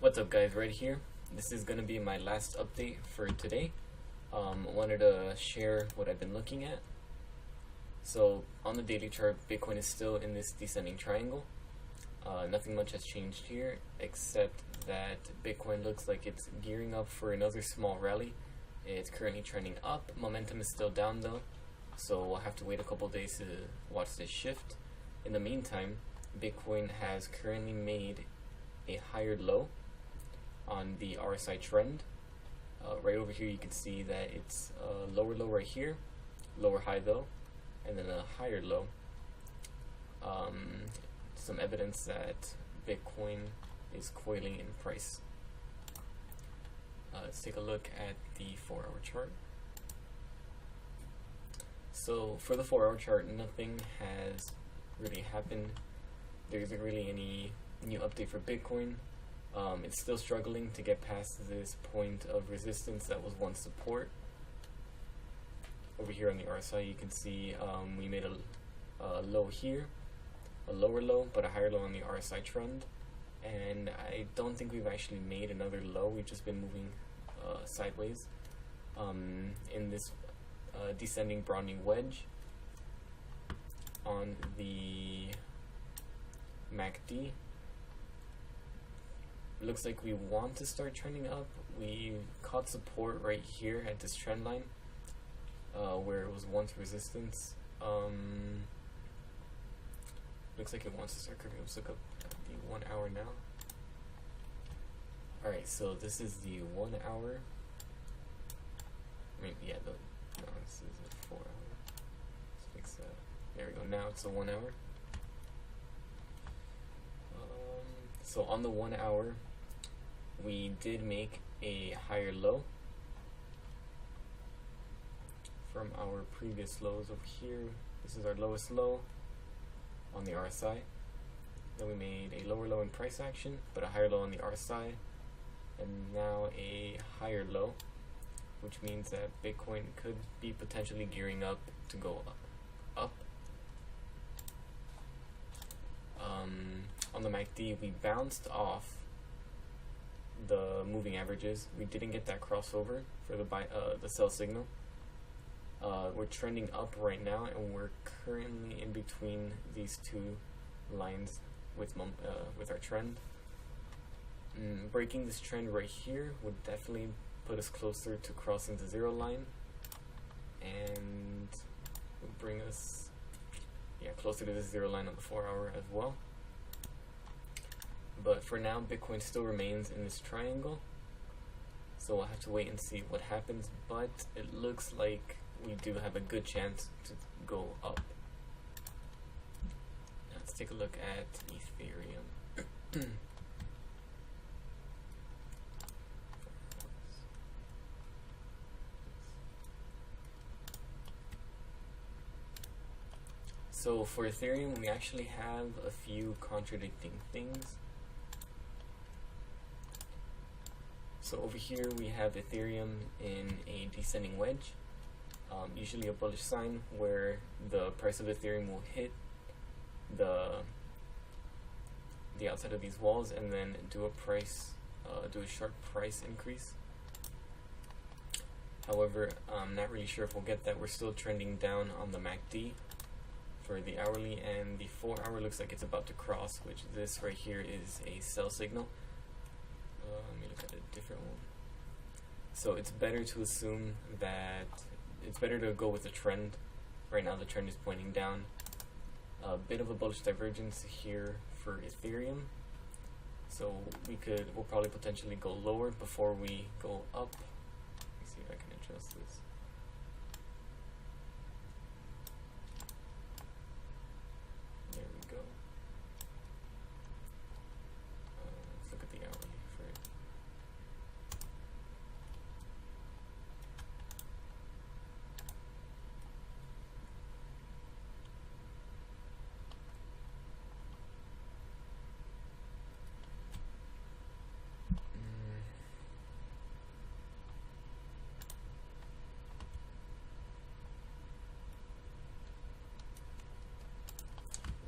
What's up guys, right here. This is going to be my last update for today. Wanted to share what I've been looking at. So on the daily chart, Bitcoin is still in this descending triangle. Nothing much has changed here except that Bitcoin looks like it's gearing up for another small rally. It's currently trending up. Momentum is still down though, so we'll have to wait a couple days to watch this shift. In the meantime, Bitcoin has currently made a higher low on the RSI trend. Right over here you can see that it's a lower low right here, lower high though, and then a higher low. Some evidence that Bitcoin is coiling in price. Let's take a look at the 4-hour chart. So for the 4-hour chart, nothing has really happened. There isn't really any new update for Bitcoin. It's still struggling to get past this point of resistance that was once support. Over here on the RSI you can see we made a low here, a lower low, but a higher low on the RSI trend, and I don't think we've actually made another low. We've just been moving sideways in this descending broadening wedge. On the MACD, looks like we want to start trending up. We caught support right here at this trend line where it was once resistance. Looks like it wants to start curving. Let's look up at the 1 hour now. Alright, so this is the 1 hour. I mean, yeah, no, this is a 4 hour. Let's fix that. There we go, now it's a 1 hour. So on the 1 hour, we did make a higher low from our previous lows over here. This is our lowest low on the RSI. Then we made a lower low in price action, but a higher low on the RSI, and now a higher low, which means that Bitcoin could be potentially gearing up to go up. On the MACD, we bounced off the moving averages. We didn't get that crossover for the sell signal. We're trending up right now, and we're currently in between these two lines with our trend. Breaking this trend right here would definitely put us closer to crossing the zero line, and would bring us closer to the zero line on the 4 hour as well. But for now, Bitcoin still remains in this triangle, so we'll have to wait and see what happens, but it looks like we do have a good chance to go up. Now let's take a look at Ethereum. So for Ethereum, we actually have a few contradicting things. So over here we have Ethereum in a descending wedge, usually a bullish sign where the price of Ethereum will hit the outside of these walls and then do a sharp price increase. However, I'm not really sure if we'll get that. We're still trending down on the MACD for the hourly, and the 4 hour looks like it's about to cross, which this right here is a sell signal. Let me look at a different one. So it's better to assume that it's better to go with the trend. Right now the trend is pointing down. A bit of a bullish divergence here for Ethereum. So we'll probably potentially go lower before we go up. Let me see if I can adjust this. There we go. Let's look at the hourly for it.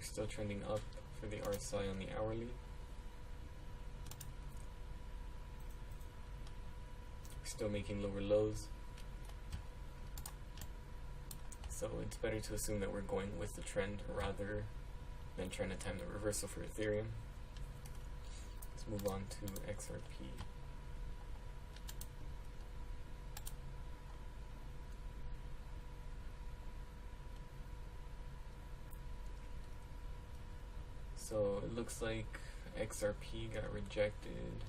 Still trending up for the RSI on the hourly. still making lower lows. So it's better to assume that we're going with the trend rather than trying to time the reversal for Ethereum. Let's move on to XRP. So it looks like XRP got rejected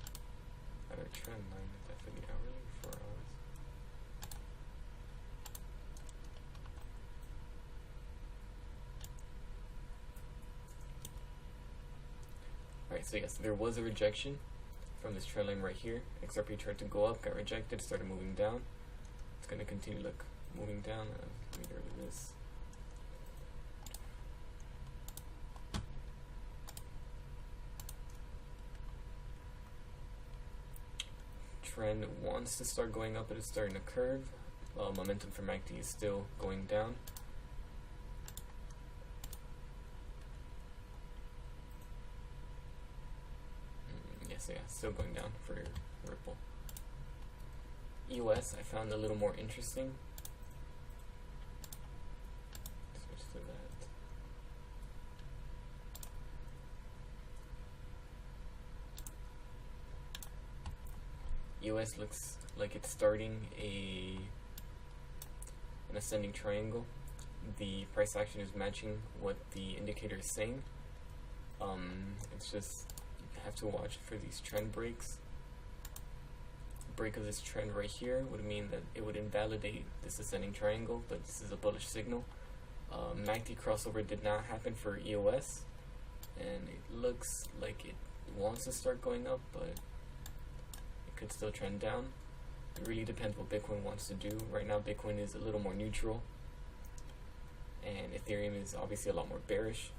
at our trend line. Is that for the hourly or 4 hours? Alright, so yes, there was a rejection from this trend line right here. XRP tried to go up, got rejected, started moving down. It's going to continue, look, moving down. Let me get rid of this. Trend wants to start going up, but it's starting to curve. Momentum for MACD is still going down. Yes, yeah, still going down for Ripple. US I found a little more interesting. Switch to that. US looks like it's starting an ascending triangle. The price action is matching what the indicator is saying. It's just you have to watch for these trend breaks. Break of this trend right here would mean that it would invalidate this ascending triangle, but this is a bullish signal. MACD crossover did not happen for EOS, and it looks like it wants to start going up, but it could still trend down. It really depends what Bitcoin wants to do. Right now Bitcoin is a little more neutral, and Ethereum is obviously a lot more bearish.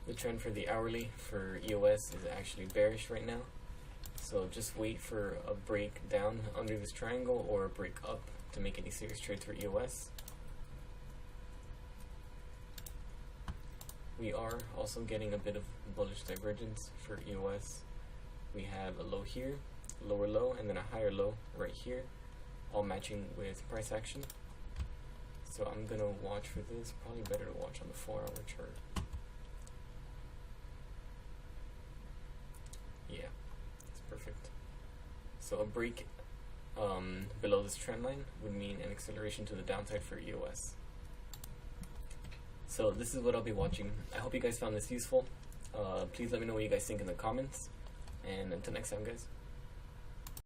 The trend for the hourly for EOS is actually bearish right now. So just wait for a break down under this triangle or a break up to make any serious trades for EOS. We are also getting a bit of bullish divergence for EOS. We have a low here, lower low, and then a higher low right here, all matching with price action. So I'm gonna watch for this. Probably better to watch on the 4-hour chart. Yeah, it's perfect. So a break below this trend line would mean an acceleration to the downside for EOS. So this is what I'll be watching. I hope you guys found this useful. Please let me know what you guys think in the comments. And until next time, guys.